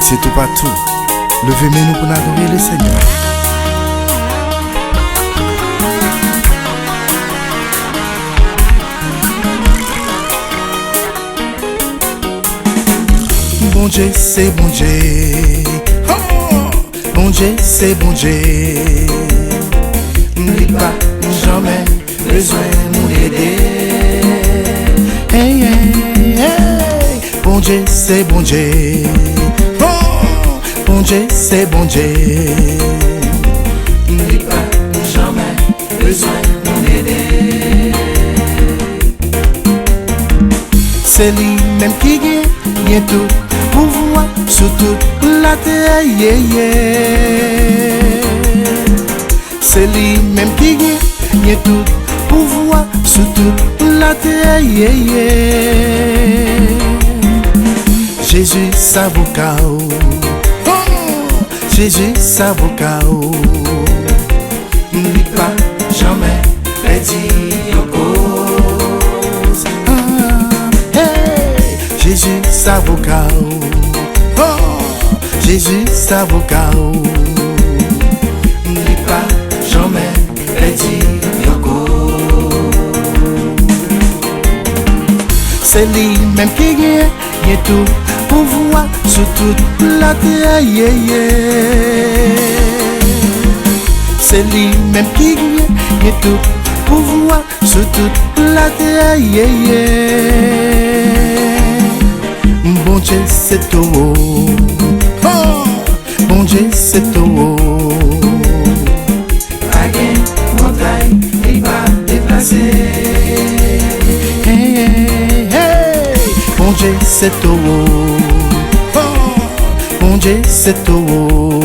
C'est tout partout. Levez-nous pour adorer le Seigneur. Bon Dieu, c'est bon Dieu. Oh! Bon Dieu, c'est bon Dieu. N'oublie pas jamais besoin de nous aider. Hey, hey, hey. Bon Dieu, c'est bon Dieu. Oh! Bon Dieu, c'est bon Dieu. N'oublie pas jamais besoin de nous aider. C'est lui-même qui gagne tout. Pouvoir sur toute la terre, yeah, yeah. C'est lui-même qui gagne tout pouvoir sur toute la terre, yeah, yeah. Jésus s'avocat, oh, Jésus s'avocat, n'oublie pas jamais perdu en cause. Hey, Jésus s'avocat. Oh, Jésus s'avocat, n'oublie pas jamais perdu Yoko. C'est lui-même qui gagne tout pouvoir sur toute la terre, yeah, yeah. C'est lui-même qui gagne tout pouvoir sur toute la terre, yeah, yeah. Bon Dieu, c'est tout. Oh, bon Dieu, c'est tout. Again, montagne, il va déplacer. Hey, hey, hey. Bon Dieu, c'est tout. Oh, bon Dieu, c'est tout.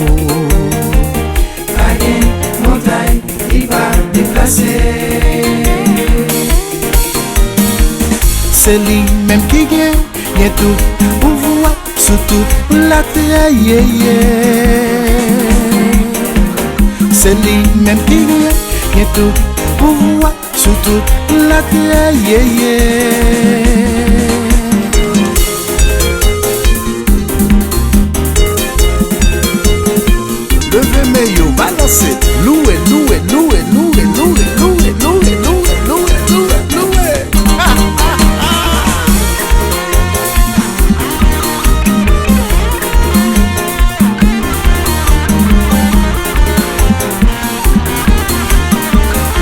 Again, montagne, il va déplacer. C'est lui-même qui gagne tout pouvoir sur toute la terre, yeah, yeah. C'est lui-même qui gagne tout pouvoir sur toute la terre, yeah, yeah. Levez mes yo, balancez, louez, louez, louez, louez, louez, louez, louez, louez, louez, louez, louez.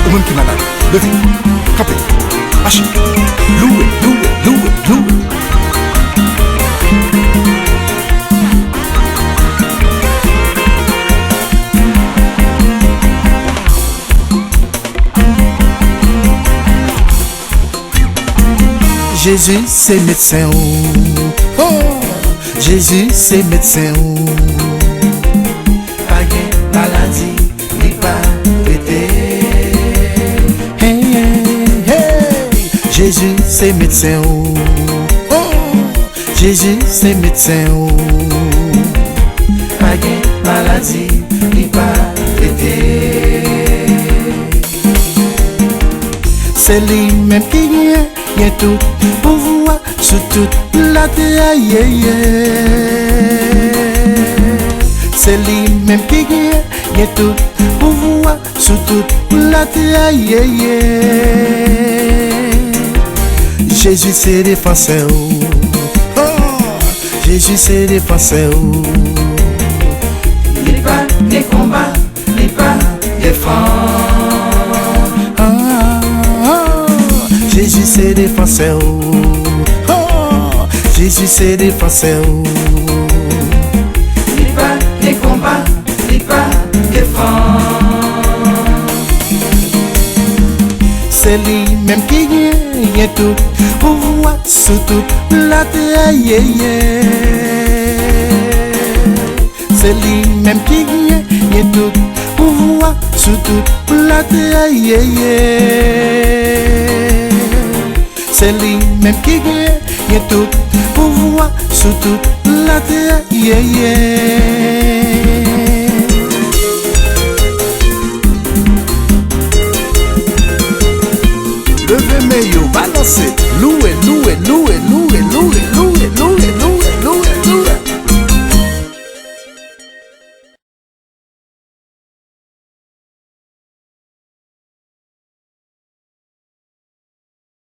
Au monde qui m'a là, levez, campez, marchez, louez, louez, louez, louez. Jésus c'est médecin, oh, Jésus c'est médecin, pas de maladie, ni pas pété. Hey, hey, hey. Jésus c'est médecin, oh, Jésus c'est médecin, pas de maladie, ni pas pété. C'est lui-même qui gagne tout pouvoir sur toute la terre, yeah, yeah. C'est lui-même qui gagne tout pouvoir sur toute la terre, yeah, yeah. Jésus c'est défenseur, oh, Jésus c'est défenseur. Il pas des combats, il pas défend. Jésus c'est défenseur, oh, Jésus c'est défenseur. Il pas des combats, il pas défend. C'est lui-même qui gagne tout pouvoir sur toute la terre, yeah, yeah. C'est lui-même qui gagne tout pouvoir sur toute la terre, yeah, yeah. C'est lui-même qui gagne tout pouvoir sur toute la terre, yeah, yeah. Levez mes yo, balancez, louez, louez, louez.